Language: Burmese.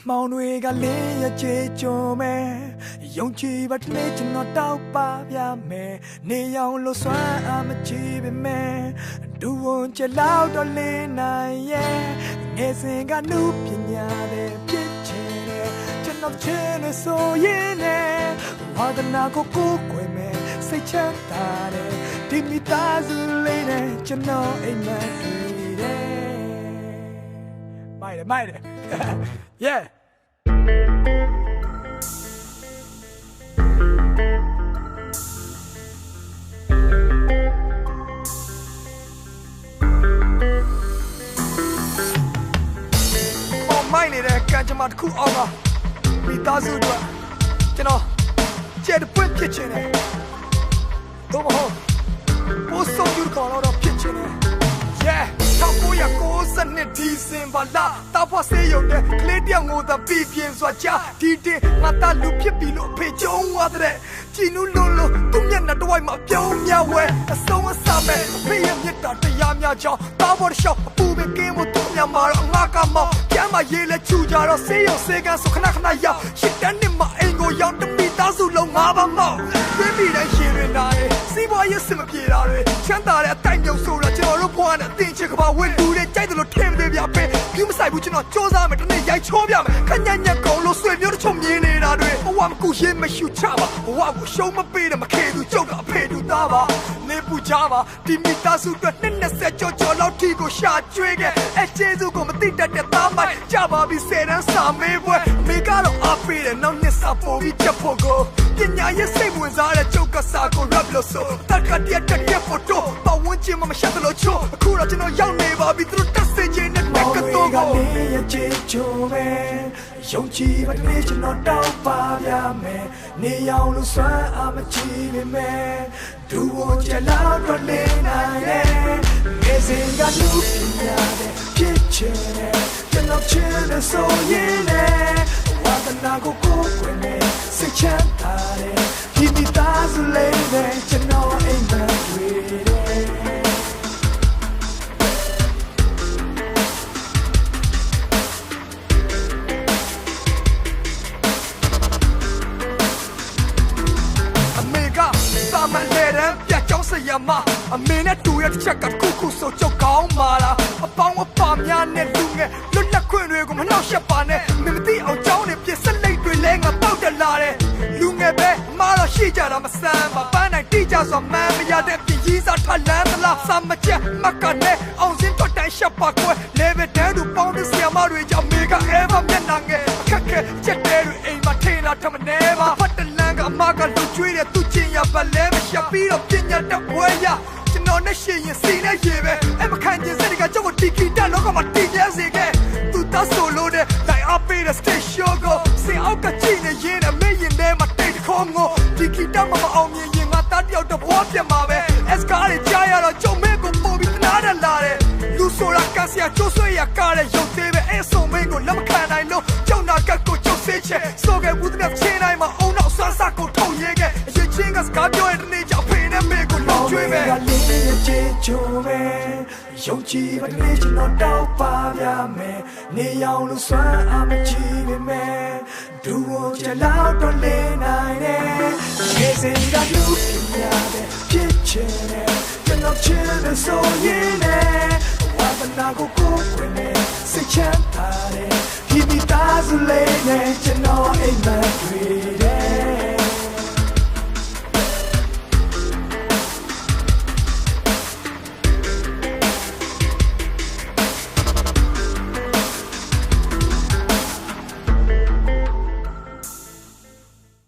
မောင်တွေကလေးရချေကြုံမယ်ယုံကြည်ပါတနေ့ကျွန်တော်တောက်ပါပြမယ်နေအောင်လို့စွမ်းအားမချီပေမဲ့ဒူဝန်ချလောက်တော့လေးနိုင်ရဲ့ငယ်စဉ်ကနုပညာတဲ့ဖြစ်ချင်တယ်ကျွန်တော်ချင်လို့ဆိုရင်လည်းဝါဒနာကိုကိုယ်ွယ်မယ်စိတ်ချမ်းသာတယ်ဒီမိသားစုလေးနဲ့ကျွန်တော်အိမ်မက်တွေ့တယ်မိုက်တယ် yeahမိုက်နေတဲ့ကံကြမ္မာတစ်ခုအောင်ပါမိသားစုအတွက်ကျွန်တော်ကြက်ပွင့်ဖြစ်ချင်တယ်တော့မဟုတ်ပိုးဆုံးယူခေါ်တော့ဖြစ်ချင်တယ် yeah 1992ဒီဇင်ဘာလတောက်ဖို့စေရုံနဲ့ကလေးတယောက်ငိုတာပြပြင်းစွာချဒီတင်ငါသားလူဖြစ်ပြီလို့အဖေကျုံသွားတဲ့ကြည်နူးလုံးလို့သူမျက်နှာတစ်ဝိုက်မှာပြုံးမြဝဲအဆုံးအစမဲ့အဖေရဲ့မြတ်တာတရားများကြောင်းတောက်ဖို့ရှောက်အပူပဲကင်းဖို့သူများမှာတော့ငါကမောက်ကျမ်းမရေးလဲချူကြတော့စေရုံစေကန်းဆိုခဏရောက်ရှစ်တန်းနှစ်မှာအိမ်ကိုရောက်တမိသားစုလုံးငါပါမောက်တွင်းမိတိုင်းရှင်ရင်တာတွေစီးပွားရေးစင်မပြေတာတွေချမ်းသာတဲ့အတိုင်းမြုပ်ဆိုတာကျွန်တော်တို့ဘွားနဲ့အသင်ချစ်ကပါဝင်လူတွေကြိုက်တယ်လို့ထင်တယ်ဗျာပဲပြူမဆိုင်ဘူးကျွန်တော်စ조사မယ်တနေ့ရိုက်ချိုးပြမယ်ခညံ့ညက်ကုန်လို့ဆွေမျိုးတချို့မြင်နေတာတွေဘဝမကူရင်မရှူချပါဘဝကိုရှုံးမပေးတယ်မခေသူကျုပ်ကအဖေသူသားပါနေပူကြပါဒီမိသားစုအတွက်20ကျော်လောက်ထိကိုရှာကျွေးခဲ့အဲကျေးဇူးကိုမသိတတ်တဲ့သားမိုက်ကြပါပြီ10တန်းစာမေးပွဲမိကတော့အားပေးတယ်နောက်နှစ်စာပို့ပြီးချက်ဖို့ကိုပညာရေးစိတ်ဝင်စားတဲ့ကျုပ်ကစာကို rap လို့ဆိုတက်ကတည်းကဖို့တော့ပဝန်းကျင်မှာမရှက်လို့ချို့အခုတော့ကျွန်တော်ရောက်နေပါပြီသူတို့တက်စေခြင်းနဲ့တကတော့ကိုလေးရဲ့ချစ်ချိုးပဲယုံကြည်ပါတနေ့ကျွန်တော်တောက်ပါပြမယ်နေအောင်လို့စွမ်းအားမချီပေမဲ့ဒူဝန်ချလောက်တော့လေးနိုင်ရဲ့ငယ်စဉ်ကလူပညာတဲ့ဖြစ်ချင်တယ်ကျွန်တော်ချင်လို့ဆိုရင်လည်းဝါသနာကိုကိုယ်ွယ်နေစိတ်ချမ်းသာတယ်ဒီမိသားစုလေးနဲ့ကျွန်တော်အိမ်မက်တွေ့တယ်မလဲတဲ့ပြတ်ကြောင်းစရမအမေနဲ့တူရဲ့တစ်ချက်ကခုဆိုကြောက်ကောင်းပါလားအပေါင်းအပါများနဲ့လူငယ်လွတ်လပ်ခွင့်တွေကိုမနှောက်ယှက်ပါနဲ့မသိအောင်ကြောင်းနေပြစ်စလိတ်တွေလဲငါပေါက်တက်လာတယ်လူငယ်ပဲအမားတော့ရှိကြတာမဆန်းပါပန်းနိုင်တိကြဆိုမှန်းမရတဲ့ပြည်ကြီးစားထလန်းသလားစာမချက်မကနဲ့အောင်စင်းထွက်တိုင်းရှက်ပါကွယ်လေဘယ်တန်းသူပေါင်းတဲ့ဆရာမတွေကြောင့်မေကအဲဗမျက်နှာငယ်အခက်ခဲချက်တဲတွေအိမ်မှာထိလာထမနေပါဖတ်တလန်းကအမကလူကျွေးတဲ့သူချင်းရပါလဲရှပ်ပြီးတော့ပညာတတ်ပွဲရကျွန်တော်နဲ့ရှင်ရင်စီနဲ့ရေပဲအဲ့မခံကျင်စတဲ့ကကျွန်တော်တီကီတက်လောကမှာတီးကျစေခဲ့သူတဆိုလို့တဲ့လိုက်အပေးတဲ့ stage show ကိုစင်အောက်ကကြည့်နေရင်အမေရင်ထဲမှာတိတ်ခေါငိုတီကီတက်မအောင်မြင်ရင်ငါတယောက်တော့ဘွားပြမှာပဲ S ကားတွေကြားရတော့ကျုံမဲကိုပို့ပြီးနားတယ်လာတယ်လူဆိုတာကဆရာကျိုးဆွဲရကားတဲ့ရုပ်သေးပဲအဲ့ဆုံမင်းကိုလက်မခံနိုင်လို့ကြောက်နာကတ်ကိုကျုပ်စေးချက်ဆိုခဲ့ဘူးတဲ့ချင်းတိုင်းမှာအုံနောက်ဆန်းစားကိုထုတ်ရဲခဲ့အရေးချင်းကစကားပြောရတဲ့နေ့ကြောင့်ဖေနဲ့မေကိုလုံးကျွေးပဲလေးရဲ့ချစ်ချိုးပဲယုံကြည်ပါတနေ့ကျွန်တော်တောက်ပါပြမယ်နေအောင်လို့စွမ်းအားမချီပေမဲ့ဒူဝန်ချလောက်တော့လေးနိုင်တယ်ငယ်စဉ်ကလူပညာတဲ့ဖြစ်ချင်တယ်ကျွန်တော်ချင်လို့ဆိုရင်လည်းဝါသနာကိုကိုယ်ွယ်နေစိတ်ချမ်းသာတယ်ဒီမိသားစုလေးနဲ့ကျွန်တော်အိမ်မက်တွေ့